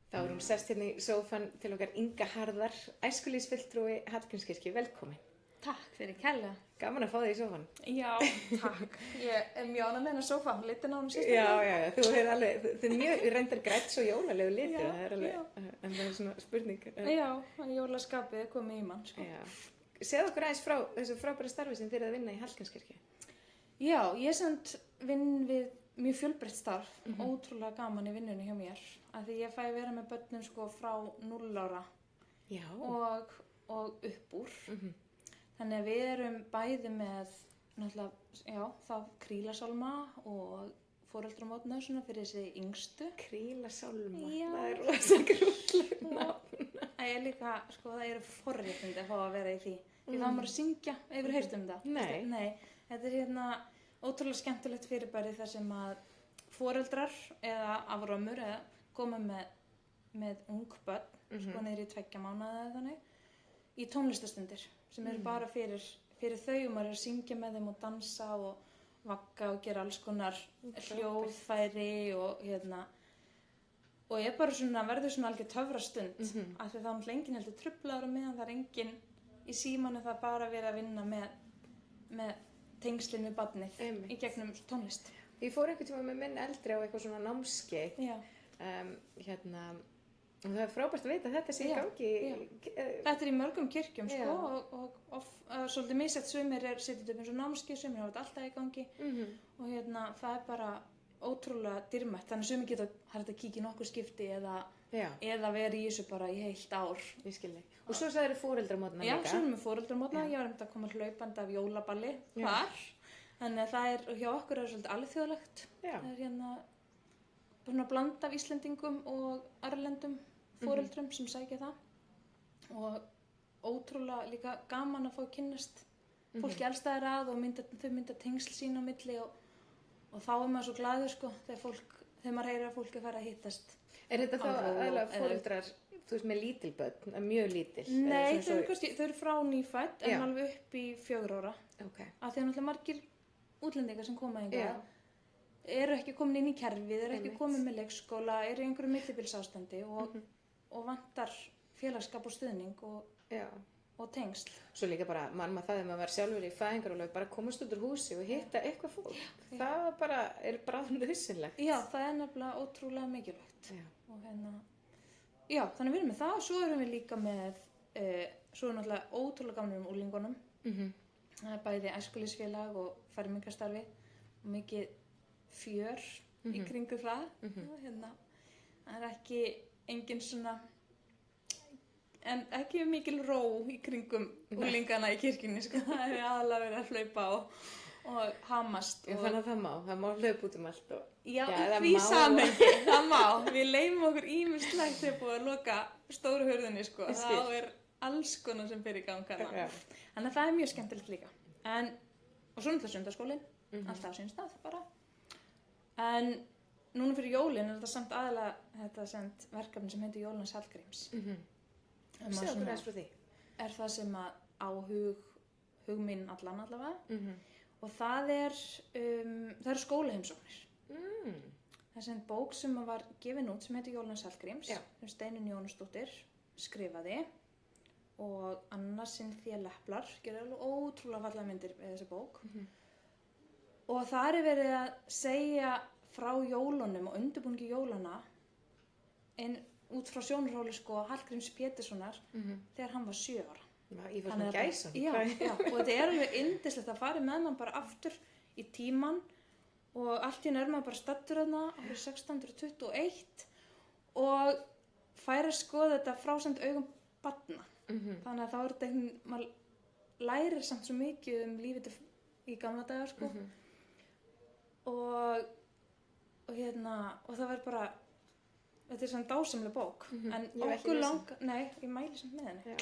Þá hún sest hérna í sófan til okkar Inga Harðar, æskulýðsfulltrúi Hallgrímskirkju, velkomin. Takk fyrir kærlega. Gaman að fá þig í sófan. Já, takk. Ég er mjög ánægð með hennar sófa, litin á henni sérst. Já, þú er alveg, þið er mjög reyndar grætt svo jólalegu litur, það er alveg, en það er svona spurning. Já, jólaskapið er komið í mann, sko. Já. Segðu okkur aðeins frá þessu frábæra starfi sem þið eruð að vinna í Hallgrímskirkju. Já, ég samt vinn við mjög fjölbreytt starf, ótrúlega gaman í vinnunni hjá mér, af því ég fæ vera með börnum sko frá 0 ára og upp úr. Þannig að við erum bæði með, náttúrulega, já, þá krílasálma og foreldramótna svona fyrir þessi yngstu. Krílasálma, Já. það er rosa grútleg nafn. Það er líka, sko, það eru forréttindi að fá að vera í því. Því þá maður að syngja, hefur heyrt um það? Nei. Þetta er hérna ótrúlega skemmtilegt fyrirbæri þar sem að foreldrar eða afrömmur eða koma með ung börn, sko, niður í 2 mánaða eða þannig, í tónlistastundir sem eru bara fyrir þau og maður er að syngja með þeim og dansa og vagga og gera alls konar hljóðfæri og hérna og ég bara svona verður svona algjör töfrastund af því þá er enginn heldur truflaður á meðan það er enginn í símanu, það er bara verið að vinna með tengslin við barnið í gegnum tónlist. Ég fór einhvern tíma með minn eldri á eitthvað svona námskeið, og það er frábært að vita að þetta sé í gangi. Þetta er í mörgum kirkjum, sko, og svolítið misjætt sumir setjum upp eins og námskeið, sumir hafa þetta alltaf í gangi og hérna það er bara ótrúlega dýrmætt, þannig að sumir geta hægt að kíkja í nokkur skipti eða vera í þessu bara í heilt ár. Ég skil þig. Og svo sagðir þið foreldramótna líka. Já, svo erum við foreldramótna, ég var að koma hlaupandi af jólaballi þar, þannig að það er, hjá okkur er svolítið alþjóðlegt. Það er hérna svona blanda af Íslendingum og erlendum foreldrum sem sækja það og ótrúlega líka gaman að fá að kynnast fólki alls staðar að og þau mynda tengsl sín á milli og þá er maður svo glaður, sko, þegar maður heyrir að fólki fara að hittast. Er þetta þá aðalega foreldrar, þú veist, með lítil börn, mjög lítil? Nei, þau eru frá nýfædd en alveg upp í 4 ára. Af því að náttúrulega margir útlendingar sem koma hingað eru ekki komin inn í kerfið, eru ekki komin með leikskóla, eru í einhverju millibilsástandi og vantar félagsskap og stuðning og tengsl. Svo líka bara, maður það þegar maður var sjálfur í fæðingarorlofi, bara komast út úr húsi og hitta eitthvað fólk. Það bara er bráðnauðsynlegt. Já, það er nefnilega ótrúlega mikilvægt. Og hérna, já, þannig við erum með það og svo erum við líka með, svo er náttúrulega ótrúlega gaman unglingunum. Það er bæði æskulýðsfélag og fermingarstarfi og mikið fjör í kringu það. Hérna, það er ekki engin svona, en ekki mikil ró í kringum unglingana í kirkjunni, sko. Það er aðalega verið að hlaupa og hamast. Þannig að það má hlaupa út um allt. Já, því samhengi, það má. Við leymum okkur ýmislegt þegar búið að loka stóru hurðinni, sko. Þá er alls konar sem fyrir í gangana. Þannig að það er mjög skemmtilegt líka. Og svo náttúrulega sundarskólinn, alltaf á sinn stað bara. En núna fyrir jólin er þetta samt aðalega verkefni sem heitir Jólans Hallgríms. Segðu okkur aðeins frá því. Er það sem að á hug minn allavega. Og það eru skólaheimsóknir. Það er sem bók sem var gefin út sem heitir Jólans Hallgríms, sem Steinunn Jónasdóttir skrifaði og Anna Cynthia Leplar gerir alveg ótrúlega fallega myndir við þessa bók. Og það er verið að segja frá jólunum og undirbúningi jólana út frá sjónarhóli, sko, Hallgríms Péturssonar þegar hann var 7 ára. Ég var svona gæsa. Já, og þetta er alveg yndislegt að fara með mann bara aftur í tíman og allt í einu er maður bara staddur þarna árið 1621 og fær að skoða þetta frá samt augum barna. Þannig að þá er þetta maður lærir samt svo mikið lífið í gamla daga, sko. Og það var bara, þetta er svona dásamlega bók, en okkur ég mæli samt með henni.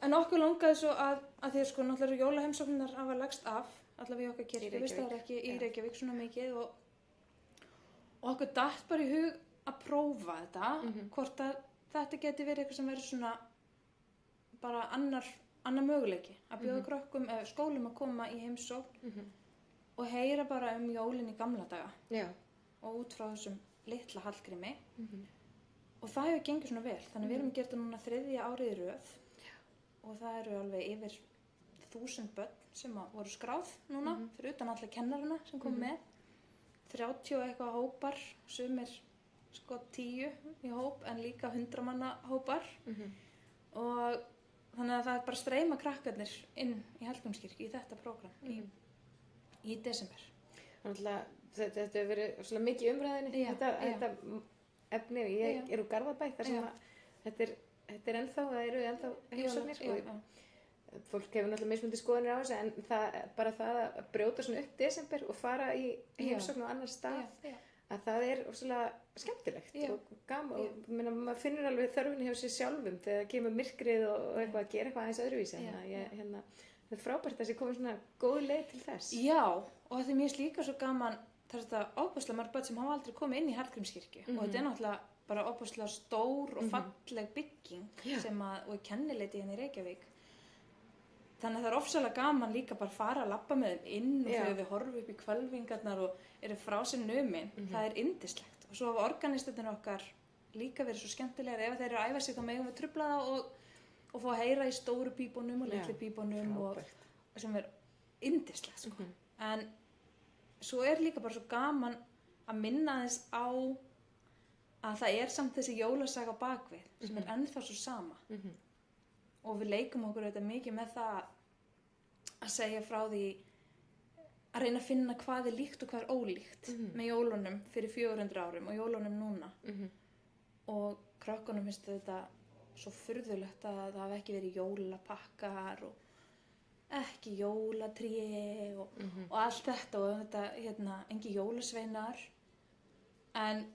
En okkur langaði svo að því að, sko, náttúrulega jólaheimsóknirnar hafa lagst af, allavega í okkar kirkju, það er ekki í Reykjavík svona mikið og okkur datt bara í hug að prófa þetta, hvort að þetta geti verið eitthvað sem verið svona bara annar möguleiki, að bjóða krökkum eða skólum að koma í heimsókn og heyra bara jólin í gamla daga og út frá þessum litla Hallgrími og það hefur gengið svona vel. Þannig við erum að gera þetta núna 3. árið í röð og það eru alveg yfir 1000 börn sem voru skráð núna, fyrir utan alla kennarana sem kom með. 30 og eitthvað hópar, sumir sko 10 í hóp en líka 100 manna hópar og þannig að það er bara að streyma krakkarnir inn í Hallgrímskirkju í þetta prógram í desember. Þannig að þetta hefur verið svona mikið umræðinni, þetta efni, ég er úr Garðabæ þar sem að þetta er ennþá, það eru ennþá heimsóknir og fólk hefur náttúrulega mismunandi skoðanir á þessu en bara það að brjóta svona upp desember og fara í heimsókn á annar stað að það er svolítið skemmtilegt og gaman og maður finnur alveg þörfinni hjá sér sjálfum þegar það kemur myrkrið og eitthvað að gera eitthvað aðeins öðruvísi það er frábært að það sé komið svona góð leið til þess. Já, og því mér er líka svo gaman þar er þetta óbúslega mörg börn sem hafa aldrei komið inn í Hallgrímskirkju og þetta er náttúrulega bara óbúslega stór og falleg bygging sem og kennileiti hérna í Reykjavík. Þannig að það er ofsalega gaman líka bara að fara að labba með þeim inn og þegar við horfum upp í hvelfingarnar og eru frá sér numin, það er yndislegt. Og svo hafa organistarnir okkar líka verið svo skemmtilegar. Ef þeir eru að æfa sig þá megum við trufla það og fá að heyra í stóru pípunum og litlu pípunum og sem er yndislegt. Sko. En svo er líka bara svo gaman að minna þess á að það er samt þessi jólasaga á bakvið sem er ennþá svo sama. Og við leikum okkur þetta mikið með það að segja frá því að reyna að finna hvað er líkt og hvað er ólíkt með jólunum fyrir 400 árum og jólunum núna. Og krökkunum finnst þetta svo furðulegt að það hafi ekki verið jólapakkar og ekki jólatré og allt þetta og þetta engi jólasveinar.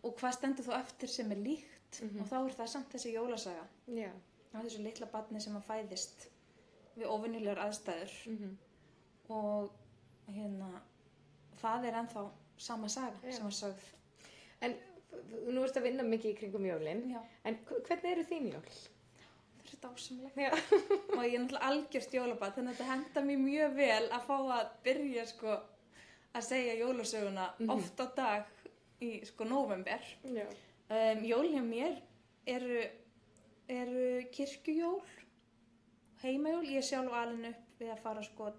Og hvað stendur þá eftir sem er líkt og þá er það samt þessi jólasaga. Já. Þessu litla barni sem að fæðist við óvenjulegar aðstæður og það er ennþá sama saga sem var sögð. En nú ertu að vinna mikið í kringum jólin, en hvernig eru þín jól? Það er dásamlega og ég er náttúrulega algjört jólabarn þannig að þetta henta mér mjög vel að fá að byrja sko að segja jólasöguna oft á dag í sko nóvember. Jólin hjá mér eru kirkjujól, heimajól. Ég er sjálf alin upp við að fara sko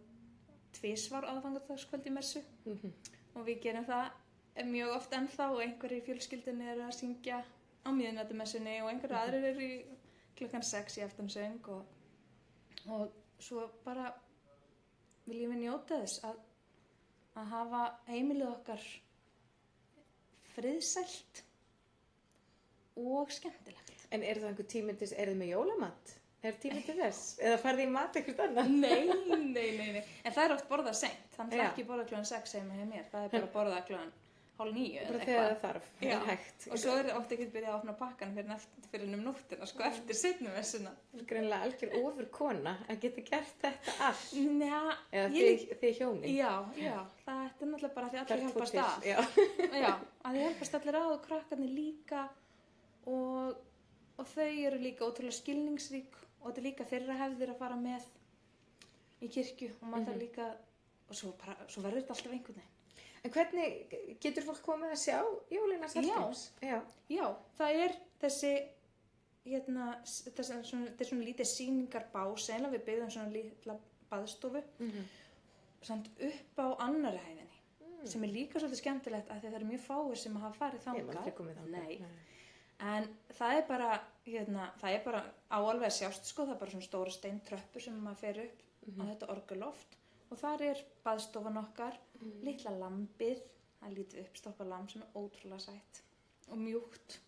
2 aðfangadagskvöld í messu og við gerum það mjög oft ennþá og einhverjir í fjölskyldunni eru að syngja á miðnættumessunni og einhverjir aðrir eru í klukkan 6 í aftansöng og svo bara viljum við njóta þess að hafa heimilið okkar friðsælt og skemmtilegt. En er það einhver tími til, er þið með jólamat? Er tími til þess? Eða farið í mat eitthvað annað? Nei. En það er oft borðað seint. Þannig að það er ekki borðað klukkan 6 heima hjá mér. Það er bara borðað klukkan 8:30 bara þegar það þarf, hægt. Og svo er oft ekki byrjað að opna pakkan fyrir nóttina, sko, eftir seinni-messuna. Greinilega algjör ofurkona að geta gert þetta allt. Eða þið hjónin. Já, það er náttúrulega bara því allir hjálpast að. Já, að þið hjálpast allir að og krakkarnir líka og þau eru líka ótrúlega skilningsrík og þetta er líka þeirra hefðir að fara með í kirkju og maður þarf líka og svo verður þetta alltaf einhvern veginn. En hvernig getur fólk komið að sjá Jólinars Hallgríms? Já, það er þessi þetta er svona lítið sýningarbás, einlega við byggðum svona litla baðstofu samt upp á annarri hæðinni sem er líka svolítið skemmtilegt að það eru mjög fáir sem hafa farið þangað. Ég hef aldrei komið þangað. Nei. En það er bara á alveg að sjást sko, það er bara svona stóra steintröppur sem maður fer upp á þetta orgeloft og þar er baðstofan okkar, litla lambið, það er lítið uppstoppað lamb sem er ótrúlega sætt og mjúkt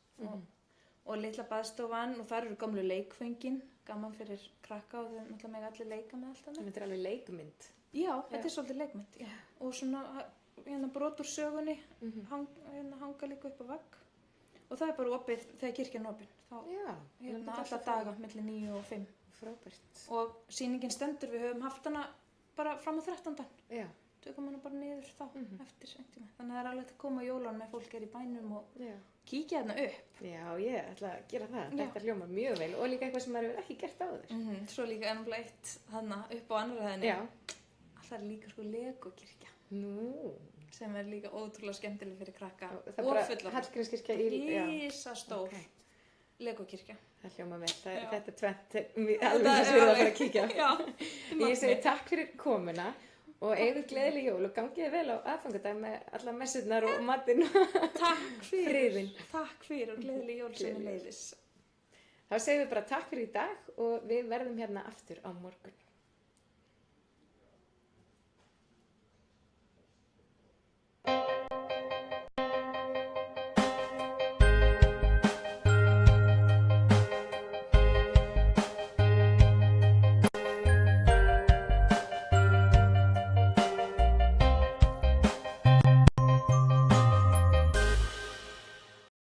og litla baðstofan og þar eru gamlu leikföngin, gaman fyrir krakka og þau náttúrulega mega allir leika með allt annað. Þetta er alveg leikmynd. Já, þetta er svolítið leikmynd, og svona brot úr sögunni hanga líka upp á vegg. Og það er bara opið þegar kirkjan er opin. Þá alla daga milli 9 og 5. Frábært. Og sýningin stendur, við höfum haft hana bara fram á 13. Já. Tökum hana bara niður þá eftir eintíma. Þannig að það er alveg að koma á jólunum ef fólk er í bænum og kíkja þarna upp. Já, ég ætla að gera það. Þetta hljómar mjög vel og líka eitthvað sem maður hefur ekki gert áður. Svo líka ennumlega eitt þarna upp á annarri hæðinni. Já. Það er líka sko legokirkja. Nú. Sem er líka ótrúlega skemmtileg fyrir krakka og fullorðna. Hallgrímskirkja Rísastór. Legokirkja. Það hljóma vel, þetta er tvent alveg þess að við erum að fara að kíkja. Já. Ég segi takk fyrir komuna og eigðu gleðileg jól og gangið vel á aðfangadag með alla messurnar og matinn og friðinn. Takk fyrir og gleðileg jól sem er leiðis. Þá segjum við bara takk fyrir í dag og við verðum hérna aftur á morgun.